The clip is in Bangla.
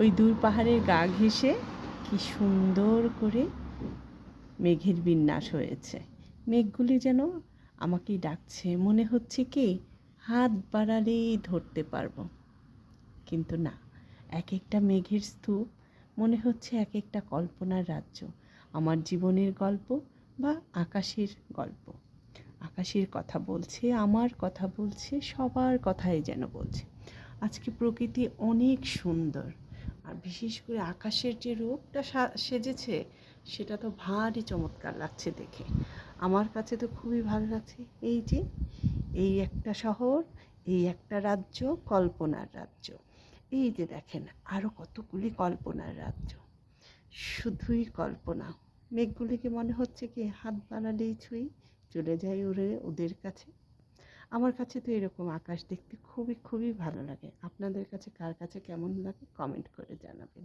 ওই দূর পাহাড়ের গা ঘেঁষে কি সুন্দর করে মেঘের বিন্যাস হয়েছে। মেঘগুলি যেন আমাকেই ডাকছে, মনে হচ্ছে কি হাত বাড়ালেই ধরতে পারবো। কিন্তু না, এক একটা মেঘের স্তূপ মনে হচ্ছে এক একটা কল্পনার রাজ্য। আমার জীবনের গল্প বা আকাশের গল্প। আকাশের কথা বলছে, আমার কথা বলছে, সবার কথাই যেন বলছে। আজকে প্রকৃতি অনেক সুন্দর, আর বিশেষ করে আকাশের যে রূপটা সেজেছে সেটা তো ভারী চমৎকার লাগছে দেখে। আমার কাছে তো খুবই ভালো লাগছে। এই যে এই একটা শহর, এই একটা রাজ্য, কল্পনার রাজ্য। এই যে দেখেন আরও কতগুলি কল্পনার রাজ্য, শুধুই কল্পনা। মেঘগুলিকে মনে হচ্ছে কি হাত বাড়ালেই ছুঁই, চলে যায় উড়ে ওদের কাছে। আমার কাছে তো এরকম আকাশ দেখতে খুবই খুবই ভালো লাগে। আপনাদের কাছে কার কাছে কেমন লাগে কমেন্ট করে জানাবেন।